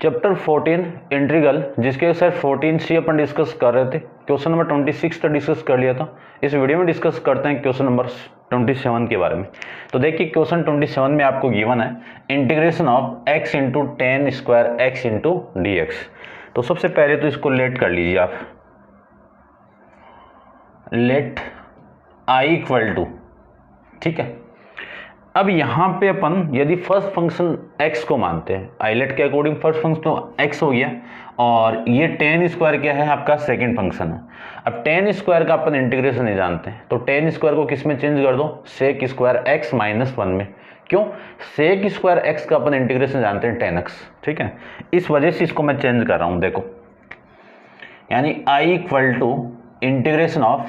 Chapter 14 integral, जिसके sir 14C अपन discuss कर रहे थे। क्वेश्चन नंबर 26 तक डिस्कस कर लिया था। इस वीडियो में डिस्कस करते हैं क्वेश्चन नंबर 27 के बारे में। तो देखिए क्वेश्चन 27 में आपको गिवन है integration of x into tan square x into d x. तो सबसे पहले तो इसको लेट कर लीजिए आप, लेट आई इक्वल टू, ठीक है। अब यहाँ पे अपन यदि फर्स्ट फंक्शन x को मानते हैं, आइलेट के अकॉर्डिंग फर्स्ट फंक्शन तो x हो गया, और ये टेन स्क्वायर क्या है आपका सेकंड फंक्शन है। अब टेन स्क्वायर का अपन इंटीग्रेशन नहीं जानते हैं, तो टेन स्क्वायर को किस में चेंज कर दो, सेक स्क्वायर x माइनस 1 में। क्यों? सेक स्क्वायर x का अपन इंटीग्रेशन जानते हैं 10x, ठीक है। इस वजह से इसको मैं चेंज कर रहा हूँ, देखो, यानी i equal to integration of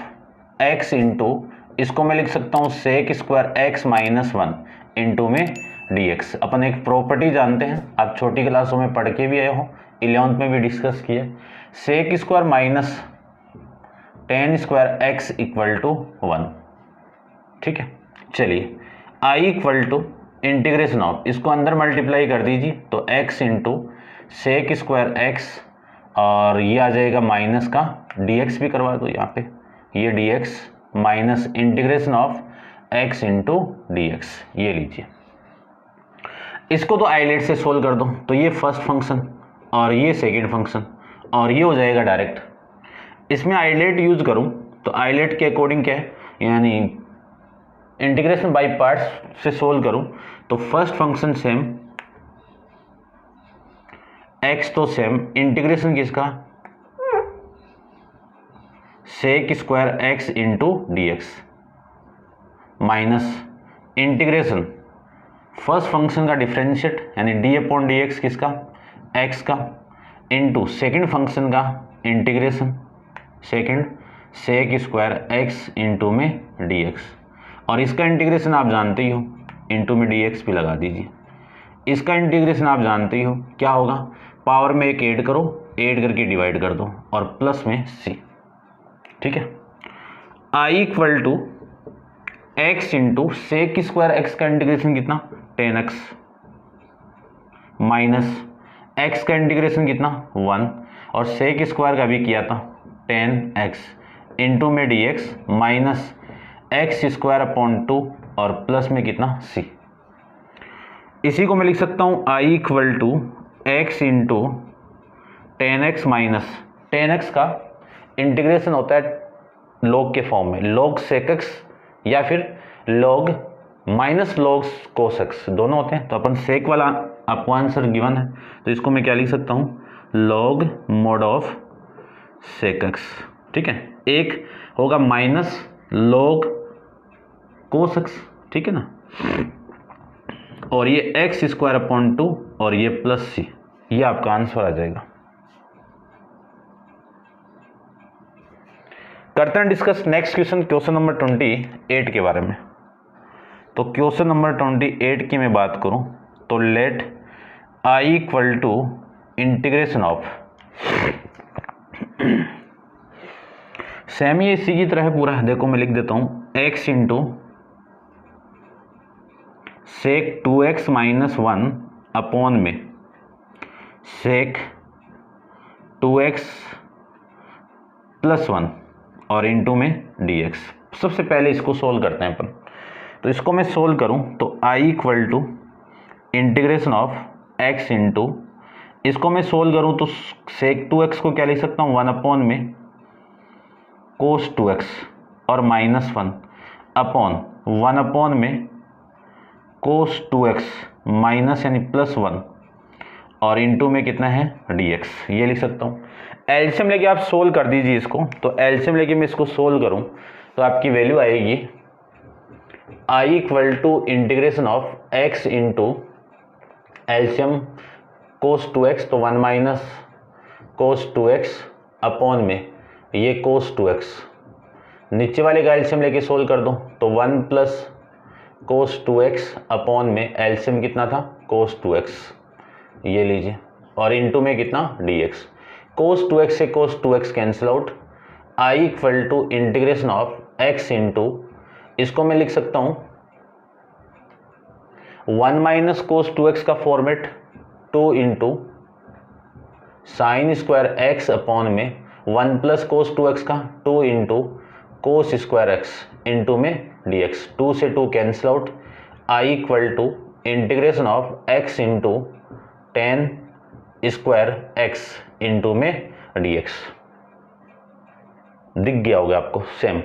x into, इसको मैं लिख सकता हूँ sec square x minus 1 into में dx। अपन एक प्रॉपर्टी जानते हैं, आप छोटी क्लासों में पढ़ के भी आए हो, 11th में भी डिस्कस किया, sec square minus tan square x equal to 1, ठीक है। चलिए i equal to integration of, इसको अंदर मल्टीप्लाई कर दीजिए तो x into sec square x, और ये आ जाएगा माइनस का dx भी करवा दो यहाँ पे, ये dx minus integration of x into d x, ये लीजिए। इसको तो आइलेट से सोल्व कर दो, तो ये फर्स्ट फंक्शन और ये सेकंड फंक्शन, और ये हो जाएगा डायरेक्ट। इसमें आइलेट यूज करूं तो आइलेट के अकॉर्डिंग क्या है, यानी इंटीग्रेशन बाय पार्ट्स से सोल्व करूं तो फर्स्ट फंक्शन सेम, x तो सेम, इंटीग्रेशन किसका, sec square x into d x, minus integration first function का डिफरेंशिएट यानी डी अपॉन डी एक्स किसका, x का, इंटू सेकेंड फंक्शन का integration, second sec square x into में d x, और इसका इंटीग्रेशन आप जानते ही हो, इंटू में डी एक्स भी लगा दीजिए। इसका इंटीग्रेशन आप जानते ही हो क्या होगा, पावर में एक ऐड करो, ऐड करके डिवाइड कर दो, और प्लस में c, ठीक है। i equal to x into sec square x का इंटीग्रेशन कितना, 10x, माइनस x का इंटीग्रेशन कितना 1, और सेक स्क्वायर का भी किया था 10x इंटू में dx, minus x square upon 2, और प्लस में कितना c। इसी को मैं लिख सकता हूँ i equal to x into 10x minus 10x का इंटीग्रेशन होता है लॉग के फॉर्म में, लॉग सेक एक्स या फिर log minus log cos x, दोनों होते हैं। तो अपन सेक वाला आपको आंसर गिवन है, तो इसको मैं क्या लिख सकता हूँ, log mod of sec x, ठीक है। एक होगा माइनस लॉग कोस एक्स, ठीक है ना, और ये एक्स स्क्वायर अपॉन 2, और ये प्लस सी, ये आपका आंसर आ जाएगा। करते हैं discuss next question, question number 28 के बारे में। तो क्वेश्चन नंबर 28 की मैं बात करूं तो let i equal to integration of, same ये इसी की तरह है पूरा, देखो मैं लिख देता हूं x into sec 2x minus 1 upon में सेक 2x प्लस 1, और इंटू में dx। सबसे पहले इसको सोल्व करते हैं अपन, तो इसको मैं सोल्व करूं तो i equal to integration of x into, इसको मैं सोल्व करूं तो सेक 2x को क्या लिख सकता हूं, 1 अपॉन में कोस 2x, और माइनस 1 अपॉन 1 अपॉन में कोस 2x माइनस यानी प्लस 1, और इंटू में कितना है dx, ये लिख सकता हूँ। एलसीएम लेके आप सोल्व कर दीजिए इसको, तो एलसीएम लेके मैं इसको सोल्व करूं तो आपकी वैल्यू आएगी i equal to integration of x into LCM cos 2x, तो 1 माइनस कोस 2x अपॉन में ये कोस 2x, नीचे वाले का एलसीएम लेके सोल्व कर दो तो 1 प्लस कोस 2x अपॉन में एलसीएम कितना था कोस 2x, ये लीजिए, और इंटू में कितना dx। कोस 2x से cos 2x cancel out, i equal to integration of x into, इसको मैं लिख सकता हूं 1 माइनस कोस 2x का format 2 into sine square x upon में 1 प्लस कोस 2x का 2 into cos square x into में dx, 2 से 2 cancel out, I equal to integration of x into tan square x into में dx। दिख गया होगा आपको, सेम,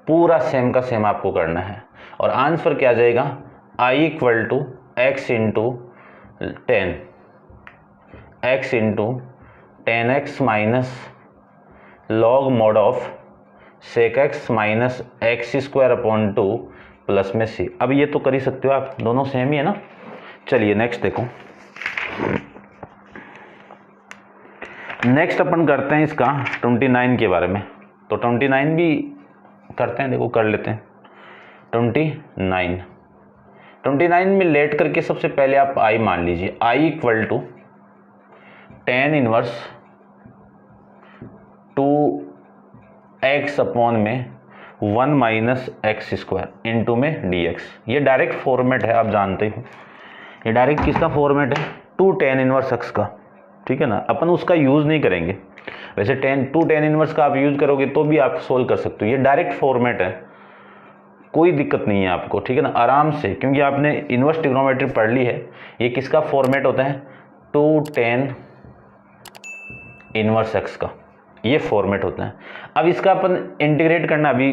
पूरा सेम का सेम आपको करना है। और आंसर क्या आ जाएगा, I equal to x into tan x into tan x minus log mod of sec x minus x square upon 2 plus में सी। अब ये तो कर ही सकते हो आप, दोनों सेम ही है ना। चलिए नेक्स्ट देखो, नेक्स्ट अपन करते हैं इसका 29 के बारे में। तो 29 भी करते हैं, देखो कर लेते हैं। 29 में लेट करके सबसे पहले आप आई मान लीजिए, I equal to tan inverse 2x upon में 1 माइनस एक्स स्क्वायर इंटू में dx। ये डायरेक्ट फॉर्मेट है, आप जानते हो ये डायरेक्ट किसका फॉर्मेट है, 2 tan इनवर्स x का, ठीक है ना। अपन उसका यूज़ नहीं करेंगे, वैसे 2 tan इनवर्स का आप यूज़ करोगे तो भी आप सोल्व कर सकते हो। ये डायरेक्ट फॉर्मेट है, कोई दिक्कत नहीं है आपको, ठीक है ना, आराम से, क्योंकि आपने इनवर्स ट्रिग्नोमेट्री पढ़ ली है। ये किसका फॉर्मेट होता है, 2 tan इनवर्स x का, ये फॉर्मेट होता है। अब इसका अपन इंटीग्रेट करना अभी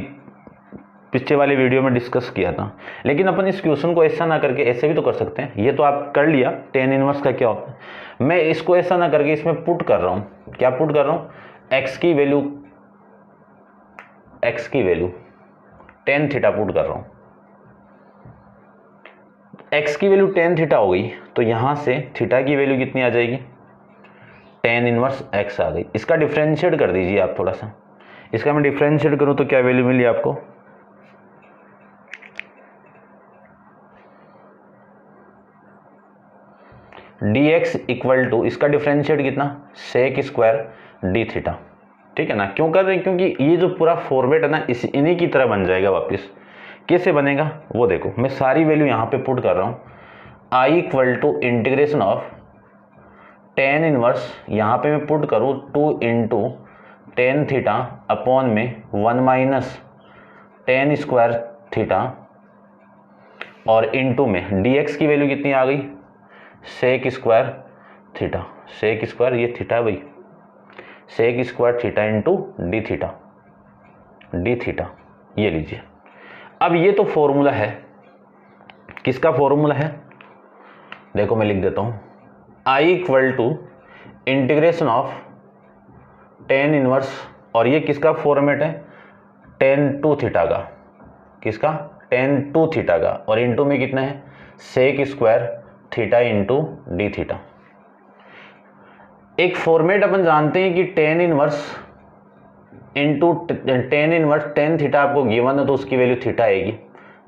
पिछले वाले वीडियो में डिस्कस किया था, लेकिन अपन इस क्वेश्चन को ऐसा ना करके ऐसे भी तो कर सकते हैं। ये तो आप कर लिया टेन इनवर्स का क्या होता है, मैं इसको ऐसा ना करके इसमें पुट कर रहा हूँ। क्या पुट कर रहा हूँ, x की वैल्यू टेन थीटा पुट कर रहा हूँ। x की वैल्यू टेन थीटा हो गई, तो यहाँ से थीटा की वैल्यू कितनी आ जाएगी, टेन इनवर्स x आ गई। इसका डिफरेंशिएट कर दीजिए आप थोड़ा सा, इसका मैं डिफरेंशिएट करूँ तो क्या वैल्यू मिली आपको, dx इक्वल टू, इसका डिफरेंशिएट कितना, सेक स्क्वायर डी थीटा, ठीक है ना। क्यों कर रहे हैं, क्योंकि ये जो पूरा फॉर्मेट है ना इन्हीं की तरह बन जाएगा वापस। कैसे बनेगा वो देखो, मैं सारी वैल्यू यहाँ पे पुट कर रहा हूँ। I equal to integration of tan inverse, यहाँ पे मैं पुट करूँ 2 इंटू टेन थीटा अपॉन में 1 माइनस टेन स्क्वायर थीटा, और इंटू में dx की वैल्यू कितनी आ गई, sec square theta, sec square ये थीटा भाई, sec square theta into d theta, ये लीजिए। अब ये तो फॉर्मूला है, किसका फॉर्मूला है, देखो मैं लिख देता हूँ, I equal to integration of tan inverse, और ये किसका फॉर्मेट है, टेन टू थीटा का, किसका, टेन टू थीटा का, और इंटू में कितना है, sec square theta into d theta. एक फॉर्मेट अपन जानते हैं कि tan inverse into tan inverse tan theta आपको गिवन है, तो उसकी वैल्यू थीटा आएगी।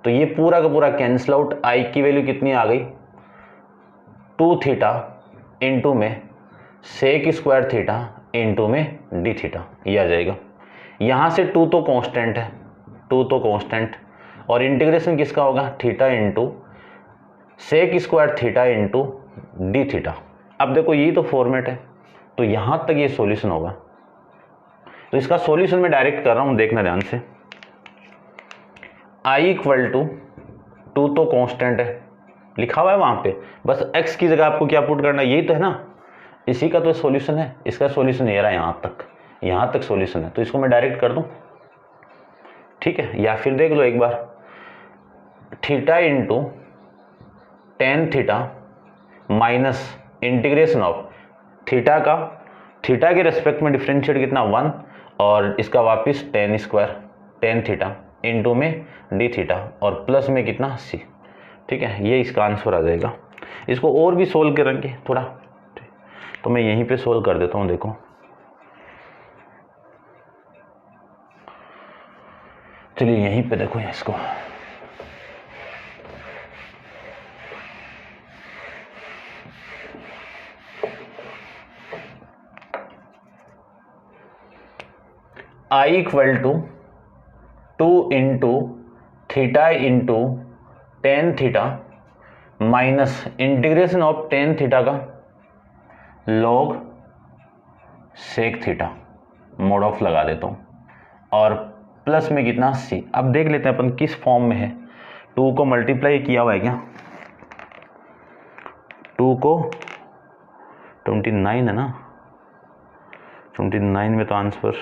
तो ये पूरा का पूरा कैंसिल आउट, आई की वैल्यू कितनी आ गई, 2 थीटा इंटू में सेक स्क्वायर थीटा इंटू में डी थीटा, ये आ जाएगा। यहाँ से 2 तो कांस्टेंट है, 2 तो कांस्टेंट, और इंटीग्रेशन किसका होगा, theta into sec square theta into d theta. अब देखो यही तो फॉर्मेट है, तो यहाँ तक ये सॉल्यूशन होगा। तो इसका सॉल्यूशन मैं डायरेक्ट कर रहा हूँ, देखना ध्यान से। आई इक्वल टू 2 तो कांस्टेंट है, लिखा हुआ है वहाँ पे, बस x की जगह आपको क्या पुट करना है, यही तो है ना, इसी का तो सॉल्यूशन है। इसका सॉल्यूशन ये रहा, यहाँ तक सॉल्यूशन है, तो इसको मैं डायरेक्ट कर दूँ, ठीक है। या फिर देख लो एक बार, theta into tan theta minus integration of theta का, थीटा के रेस्पेक्ट में डिफरेंशिएट कितना 1, और इसका वापस tan square tan theta into में डी थीटा, और प्लस में कितना c, ठीक है। ये इसका आंसर आ जाएगा। इसको और भी सोल्व करेंगे थोड़ा, तो मैं यहीं पे सोल्व कर देता हूँ, देखो चलिए यहीं पे देखो इसको, I equal to 2 into theta into tan theta minus integration of tan theta का log sec theta, mod of लगा देता हूँ, और प्लस में कितना सी। अब देख लेते हैं अपन किस फॉर्म में है। 2 को मल्टीप्लाई किया हुआ है क्या? 2 को 29 है ना, 29 में तो आंसर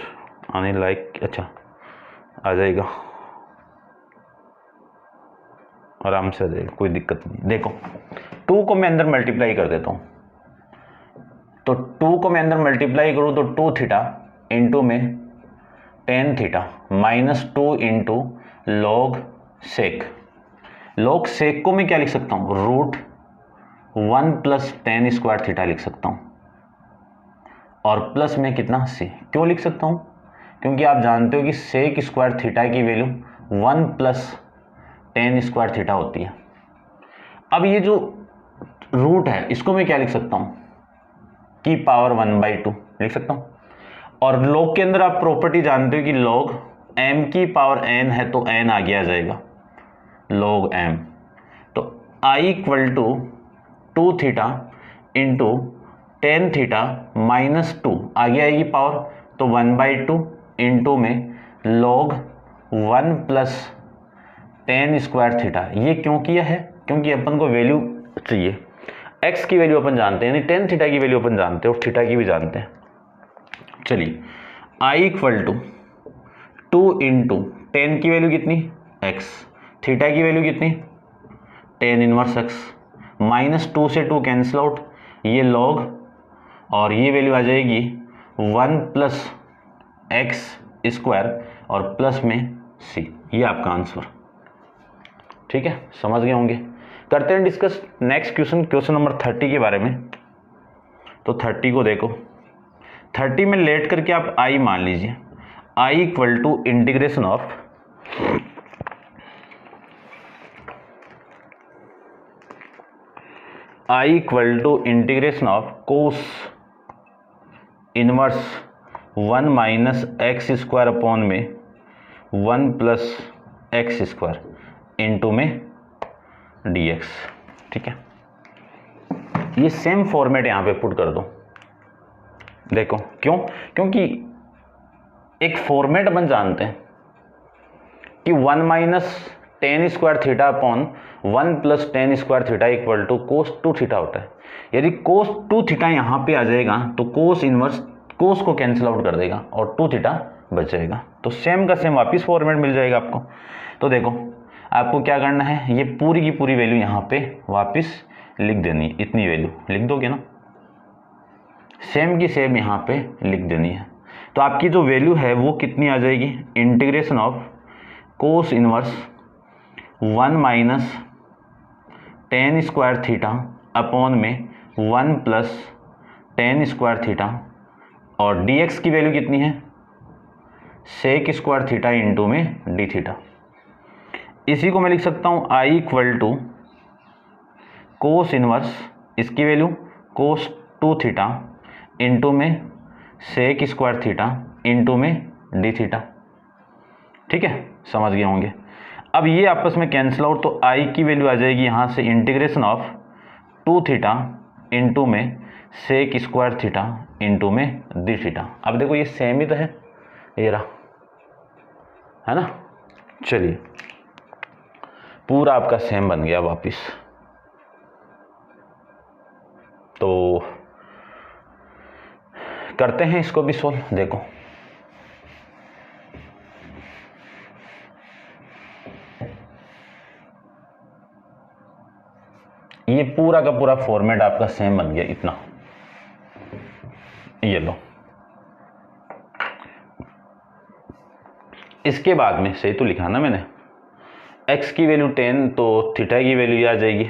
आने लायक, अच्छा आ जाएगा, आराम से आ जाएगा, कोई दिक्कत नहीं। देखो 2 को मैं अंदर मल्टीप्लाई कर देता हूँ, तो 2 को मैं अंदर मल्टीप्लाई करूँ तो 2 थीटा इंटू में tan theta minus 2 into log sec. Log sec को मैं क्या लिख सकता हूँ? Root 1 plus tan square theta लिख सकता हूँ, और प्लस में कितना सी। क्यों लिख सकता हूँ? क्योंकि आप जानते हो कि सेक स्क्वायर थीटा की value 1 plus tan square theta होती है। अब ये जो रूट है इसको मैं क्या लिख सकता हूँ? की पावर 1/2 लिख सकता हूँ। और लॉग के अंदर आप प्रॉपर्टी जानते हो कि लॉग m की पावर n है तो n आगे आ जाएगा, लॉग m। तो I equal to 2 theta into tan theta minus 2 आगे आएगी पावर, तो 1/2 इंटू में log 1 plus tan square theta. ये क्यों किया है? क्योंकि अपन को वैल्यू चाहिए, x की वैल्यू अपन जानते हैं, यानी टेन थीटा की वैल्यू अपन जानते हैं और थीटा की भी जानते हैं। चलिए I equal to 2 into tan की वैल्यू कितनी? x, थीटा की वैल्यू कितनी? टेन इनवर्स x, माइनस 2 से 2 कैंसिल आउट, ये लॉग, और ये वैल्यू आ जाएगी 1 प्लस एक्स स्क्वायर और प्लस में c। ये आपका आंसर, ठीक है, समझ गए होंगे। करते हैं discuss next question, question number 30 के बारे में। तो 30 को देखो, 30 में लेट करके आप I मान लीजिए। I equal to integration of I equal to integration of cos inverse 1 minus x square upon में 1 प्लस एक्स स्क्वायर इंटू में dx, ठीक है। ये सेम फॉर्मेट यहां पे पुट कर दो। देखो क्यों? क्योंकि एक फॉर्मेट अपन जानते हैं कि 1 minus tan square theta upon 1 plus tan square theta equal to cos 2 theta होता है। यदि कोस 2 थीटा यहाँ पे आ जाएगा तो कोस इनवर्स कोस को कैंसिल आउट कर देगा और 2 थीटा बच जाएगा, तो सेम का सेम वापस फॉर्मेट मिल जाएगा आपको। तो देखो आपको क्या करना है, ये पूरी की पूरी वैल्यू यहाँ पे वापस लिख देनी है, इतनी वैल्यू लिख दोगे ना, सेम की सेम यहाँ पे लिख देनी है। तो आपकी जो वैल्यू है वो कितनी आ जाएगी? Integration of cos inverse 1 minus tan square theta upon में 1 प्लस टेन स्क्वायर थीटा, और dx की वैल्यू कितनी है? सेक स्क्वायर थीटा इंटू में डी थीटा। इसी को मैं लिख सकता हूँ I equal to cos inverse, इसकी वैल्यू कोस 2 थीटा इंटू में सेक स्क्वायर थीटा इंटू में डी थीटा, ठीक है, समझ गए होंगे। अब ये आपस में कैंसिल आउट, तो I की वैल्यू आ जाएगी यहाँ से इंटीग्रेशन ऑफ 2 थीटा इंटू में सेक स्क्वायर थीटा इंटू में डी थीटा। अब देखो ये सेम ही तो है, ये रहा, है ना। चलिए पूरा आपका सेम बन गया वापिस। तो करते हैं इसको भी सोल्व। देखो ये पूरा का पूरा फॉर्मेट आपका सेम बन गया, इतना, ये लो। इसके बाद में सही तो लिखा ना मैंने, x की वैल्यू 10 तो थीटा की वैल्यू ये आ जाएगी,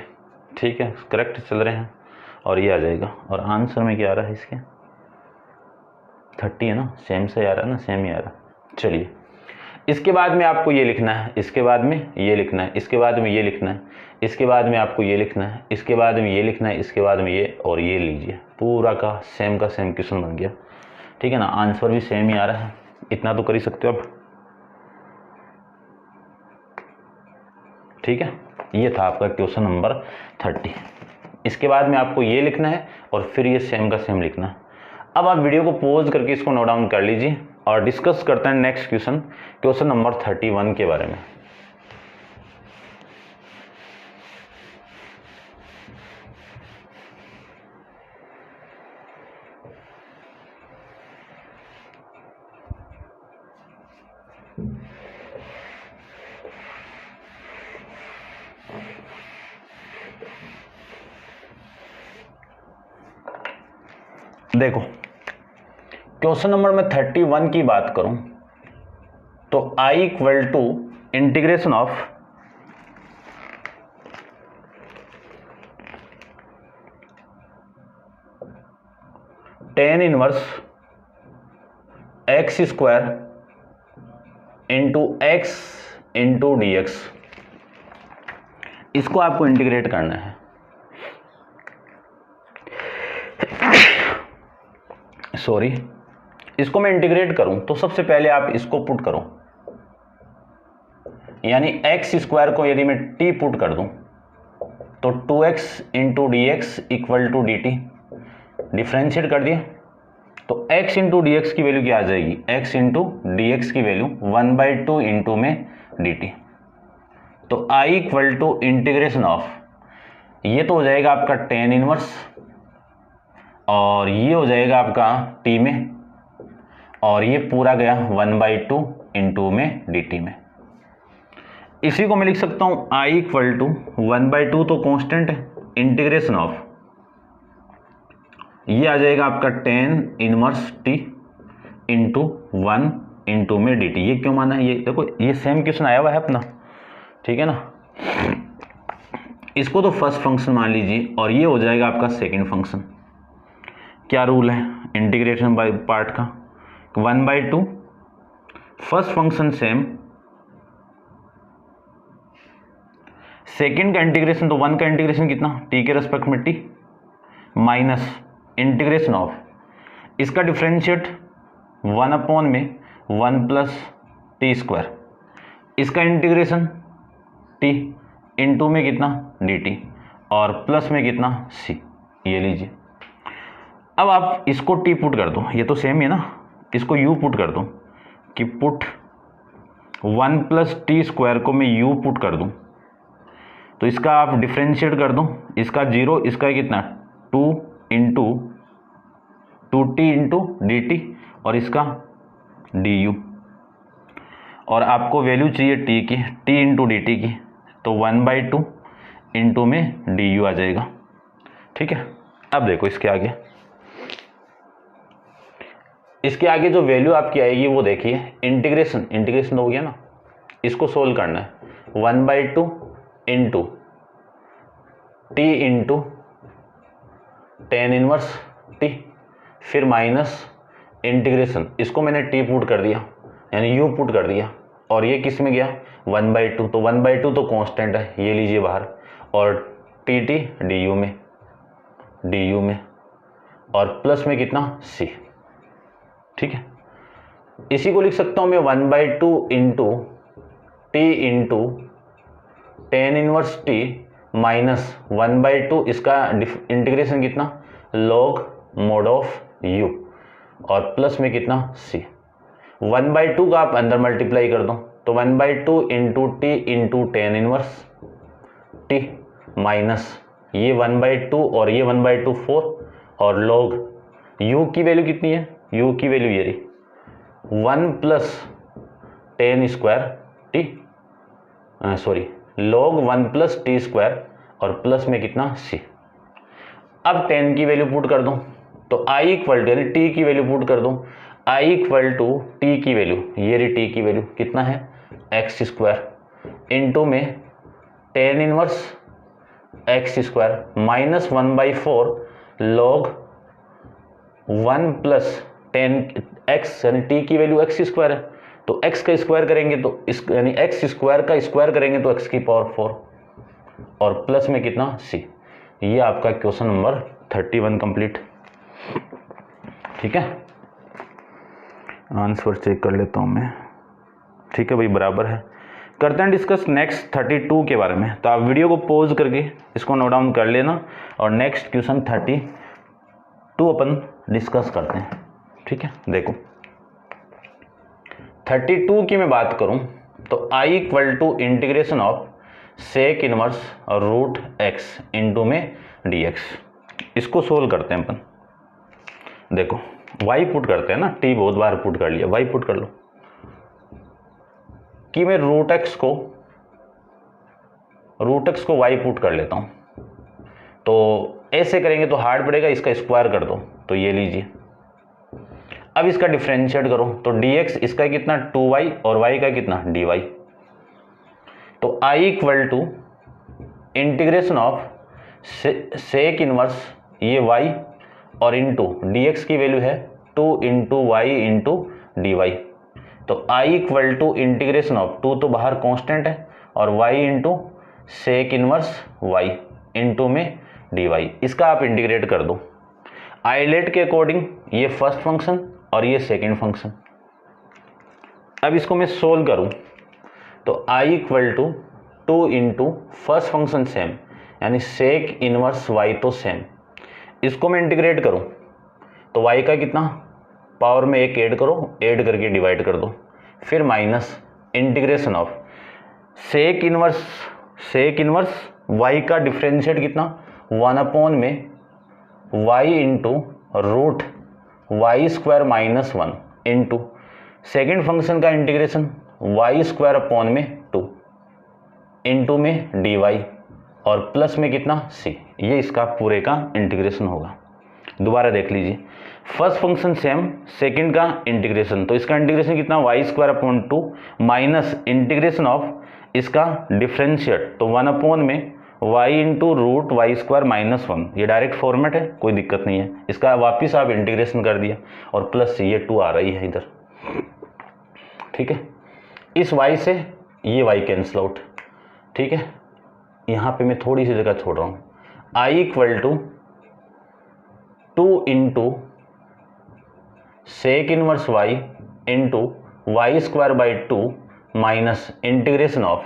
ठीक है, करेक्ट चल रहे हैं, और ये आ जाएगा। और आंसर में क्या आ रहा है इसके? 30 है ना, सेम से आ रहा है ना, सेम ही आ रहा है। चलिए इसके बाद में आपको ये लिखना है, इसके बाद में ये लिखना है, इसके बाद में ये लिखना है, इसके बाद में आपको ये लिखना है, इसके बाद में ये लिखना है, इसके बाद में ये, और ये लीजिए, पूरा का सेम क्वेश्चन बन गया, ठीक है ना। आंसर भी सेम ही आ रहा है, इतना तो कर ही सकते हो अब, ठीक है। ये था आपका क्वेश्चन नंबर 30। इसके बाद में आपको ये लिखना है और फिर ये सेम का सेम लिखना है। अब आप वीडियो को पॉज करके इसको नोट डाउन कर लीजिए और डिस्कस करते हैं नेक्स्ट क्वेश्चन नंबर 31 के बारे में। देखो क्वेश्चन नंबर में 31 की बात करूं तो I equal to integration of tan inverse x square into x into d x, इसको आपको इंटीग्रेट करना है। सॉरी, इसको मैं इंटीग्रेट करूं तो सबसे पहले आप इसको पुट करो, यानी x स्क्वायर को यदि मैं t पुट कर दूं तो 2x into d x equal to d t, differentiate कर दिया तो x इंटू डी एक्स की वैल्यू क्या आ जाएगी, x इंटू डी एक्स की वैल्यू 1/2 इंटू में डी टी। तो I equal to integration of, ये तो हो जाएगा आपका tan इनवर्स और ये हो जाएगा आपका t में, और ये पूरा गया 1/2 इंटू में dt में। इसी को मैं लिख सकता हूं I इक्वल टू 1/2 तो कांस्टेंट है, इंटीग्रेशन ऑफ ये आ जाएगा आपका tan inverse t into 1 into में dt। ये क्यों माना है, ये देखो ये सेम क्वेश्चन आया हुआ है अपना, ठीक है ना। इसको तो फर्स्ट फंक्शन मान लीजिए और ये हो जाएगा आपका सेकंड फंक्शन। क्या रूल है इंटीग्रेशन बाय पार्ट का, 1/2 फर्स्ट फंक्शन सेम, सेकंड का इंटीग्रेशन तो 1 का इंटीग्रेशन कितना t के रेस्पेक्ट में t माइनस इंटीग्रेशन ऑफ इसका डिफरेंशिएट 1 में 1 प्लस टी स्क्वायर, इसका इंटीग्रेशन t इंटू में कितना dt और प्लस में कितना c, ये लीजिए। अब आप इसको t पुट कर दो, ये तो सेम है ना, इसको u पुट कर दो कि पुट 1 प्लस टी स्क्वायर को मैं u पुट कर दूं तो इसका आप डिफ्रेंशिएट कर दो, इसका 0, इसका कितना 2 into 2t into D T और इसका du, और आपको वैल्यू चाहिए t की, t इंटू डी टी की, तो 1/2 इंटू में du आ जाएगा, ठीक है। अब देखो इसके आगे जो वैल्यू आपकी आएगी वो देखिए, इंटीग्रेशन हो गया ना, इसको सोल्व करना है 1/2 into t into tan inverse t, फिर माइनस इंटीग्रेशन, इसको मैंने t पुट कर दिया यानी u पुट कर दिया, और ये किस में गया 1/2, तो 1/2 तो कांस्टेंट है, ये लीजिए बाहर, और dt du में और प्लस में कितना c, ठीक है। इसी को लिख सकता हूं मैं 1/2 into t into tan inverse t minus 1/2, इसका इंटीग्रेशन कितना log mod ऑफ u और प्लस में कितना c, 1/2 का आप अंदर मल्टीप्लाई कर दो तो 1/2 into t into tan inverse t minus ये 1/2 और ये 1/2 4, और log u की वैल्यू कितनी है, u की वैल्यू ये रही 1 plus tan square t, sorry log 1 plus T square और प्लस में कितना c। अब tan की वैल्यू पुट कर दो तो I इक्वल टू, यानी t की वैल्यू पुट कर दो, I इक्वल टू t की वैल्यू, ये रही t की वैल्यू कितना है x स्क्वायर इंटू में tan inverse x square minus 1/4 log 1 plus tan x, यानी t की वैल्यू x स्क्वायर है तो x का स्क्वायर करेंगे तो इस यानी x स्क्वायर का स्क्वायर करेंगे तो x की पावर 4 और प्लस में कितना c। ये आपका क्वेश्चन नंबर 31 कंप्लीट, ठीक है। आंसर चेक कर लेता हूं मैं, ठीक है भाई, बराबर है। करते हैं डिस्कस नेक्स्ट 32 के बारे में। तो आप वीडियो को पॉज करके इसको नोट डाउन कर लेना और नेक्स्ट क्वेश्चन 32 अपन डिस्कस करते हैं। ठीक है, देखो 32 की मैं बात करूं तो I equal to integration of sec inverse root x into में dx। इसको सोल्व करते हैं अपन। देखो y पुट करते हैं ना, t बहुत बार पुट कर लिया, y पुट कर लो कि मैं रूट एक्स को y पुट कर लेता हूं। तो ऐसे करेंगे तो हार्ड पड़ेगा, इसका स्क्वायर कर दो तो ये लीजिए। अब इसका डिफरेंशिएट करो तो dx इसका कितना 2y और y का कितना dy। तो I equal to integration of sec inverse ये y और इंटू dx की वैल्यू है 2 into y into d y. तो I equal to integration of 2 तो बाहर कांस्टेंट है और y into sec inverse y into में डी वाई। इसका आप इंटीग्रेट कर दो आइलेट के अकॉर्डिंग, ये फर्स्ट फंक्शन और ये सेकंड फंक्शन। अब इसको मैं सोल्व करूं तो I equal to 2 into first function same यानी सेक इनवर्स y तो सेम, इसको मैं इंटीग्रेट करूं तो y का कितना पावर में एक ऐड करो, ऐड करके डिवाइड कर दो, फिर minus integration of sec inverse y का डिफरेंशिएट कितना 1 अपॉन में y into root y square minus 1 into second function का इंटीग्रेशन y स्क्वायर अपॉन में 2 इंटू में dy और प्लस में कितना c। ये इसका पूरे का इंटीग्रेशन होगा। दोबारा देख लीजिए, फर्स्ट फंक्शन सेम, सेकंड का इंटीग्रेशन, तो इसका इंटीग्रेशन कितना y square upon 2 minus integration of इसका डिफरेंशिएट तो 1 अपॉन में y into root y square minus 1। ये डायरेक्ट फॉर्मेट है, कोई दिक्कत नहीं है, इसका वापिस आप इंटीग्रेशन कर दिया और प्लस से ये 2 आ रही है इधर। ठीक है, इस y से ये y कैंसिल आउट। ठीक है, यहाँ पे मैं थोड़ी सी जगह छोड़ रहा हूँ। I equal to 2 into sec inverse y into y square by 2 minus integration of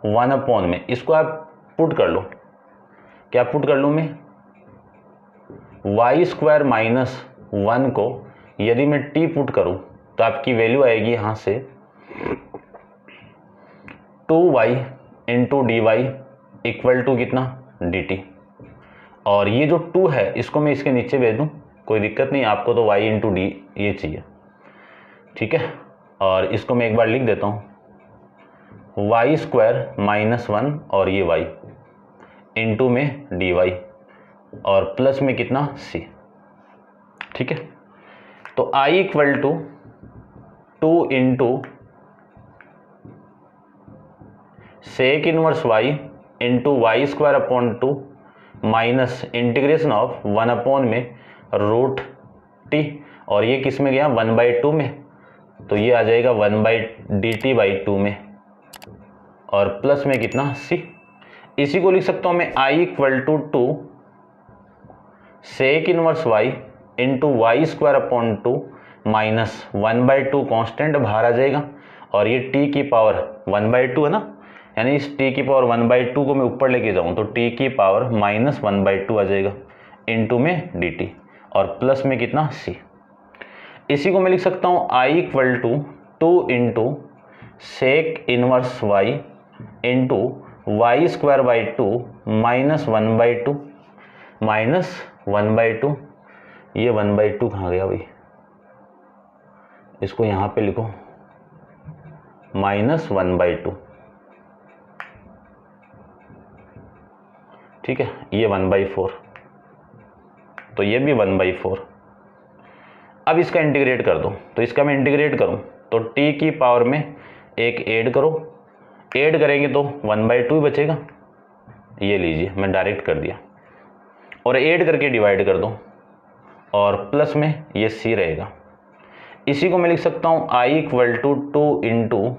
1 upon में, इसको आप पुट कर लो। क्या पुट कर लूँ मैं, वाई स्क्वायर माइनस 1 को यदि मैं t पुट करूँ तो आपकी वैल्यू आएगी यहाँ से 2y into d y equal to कितना dt। और ये जो 2 है इसको मैं इसके नीचे भेज दूँ, कोई दिक्कत नहीं, आपको तो y इंटू डी ये चाहिए। ठीक है, और इसको मैं एक बार लिख देता हूँ वाई स्क्वायर माइनस 1 और ये y इंटू में dy और प्लस में कितना c। ठीक है, तो I equal to 2 into sec inverse y into y square upon 2 minus integration of 1 upon में रूट t और ये किस में गया 1/2 में, तो ये आ जाएगा 1/dt/2 में और प्लस में कितना c। इसी को लिख सकता हूँ मैं I equal to 2 sec inverse y into y square upon 2 minus 1/2 constant बाहर आ जाएगा और ये t की पावर 1/2 है ना, यानी इस t की पावर 1/2 को मैं ऊपर लेके जाऊँ तो t की पावर माइनस 1/2 आ जाएगा इंटू में dt और प्लस में कितना c। इसी को मैं लिख सकता हूँ I equal to 2 into sec inverse y into y square by 2 minus 1/2 minus 1/2। ये 1/2 कहाँ गया भाई, इसको यहाँ पे लिखो माइनस 1/2। ठीक है, ये 1/4 तो ये भी 1/4। अब इसका इंटीग्रेट कर दो, तो इसका मैं इंटीग्रेट करूं तो t की पावर में एक ऐड करो, ऐड करेंगे तो 1/2 ही बचेगा। ये लीजिए मैं डायरेक्ट कर दिया और ऐड करके डिवाइड कर दो और प्लस में ये c रहेगा। इसी को मैं लिख सकता हूँ I equal to 2 into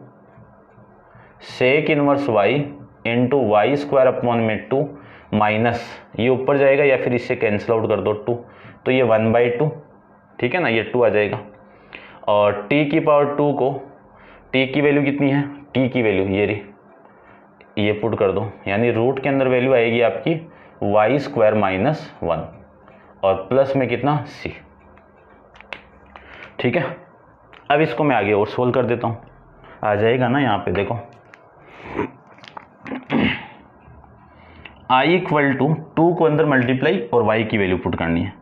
sec inverse y into y square upon में 2 माइनस ये ऊपर जाएगा या फिर इससे कैंसिल आउट कर दो 2, तो ये 1/2। ठीक है ना, ये 2 आ जाएगा और t की पावर 2 को, t की वैल्यू कितनी है, t की वैल्यू ये रही, ये पुट कर दो, यानी रूट के अंदर वैल्यू आएगी आपकी वाई स्क्वायर माइनस 1 और प्लस में कितना c। ठीक है, अब इसको मैं आगे और सोल्व कर देता हूँ, आ जाएगा ना यहाँ पे देखो, आई इक्वल टू 2 को अंदर मल्टीप्लाई और y की वैल्यू पुट करनी है।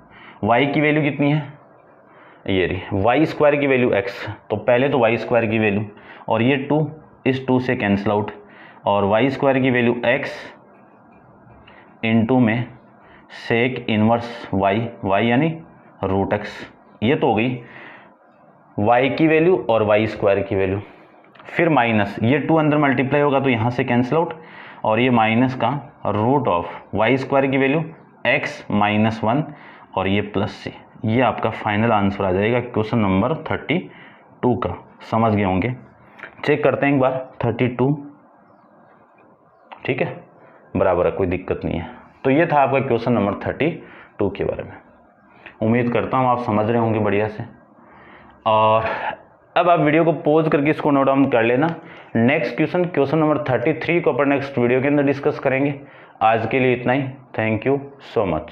y की वैल्यू कितनी है, ये रही, वाई स्क्वायर की वैल्यू x, तो पहले तो वाई स्क्वायर की वैल्यू, और ये 2 इस 2 से कैंसिल आउट, और वाई स्क्वायर की वैल्यू x इंटू में सेक इनवर्स y यानी रूट x, ये तो हो गई y की वैल्यू और वाई स्क्वायर की वैल्यू, फिर माइनस ये 2 अंदर मल्टीप्लाई होगा तो यहाँ से कैंसिल आउट, और ये माइनस का रूट ऑफ वाई स्क्वायर की वैल्यू x माइनस 1 और ये प्लस c, ये आपका फाइनल आंसर आ जाएगा क्वेश्चन नंबर 32 का। समझ गए होंगे, चेक करते हैं एक बार 32, ठीक है, बराबर है, कोई दिक्कत नहीं है। तो ये था आपका क्वेश्चन नंबर 32 के बारे में। उम्मीद करता हूँ आप समझ रहे होंगे बढ़िया से, और अब आप वीडियो को पॉज करके इसको नोट डाउन कर लेना। नेक्स्ट क्वेश्चन नंबर 33 को अपन नेक्स्ट वीडियो के अंदर डिस्कस करेंगे। आज के लिए इतना ही, थैंक यू सो मच।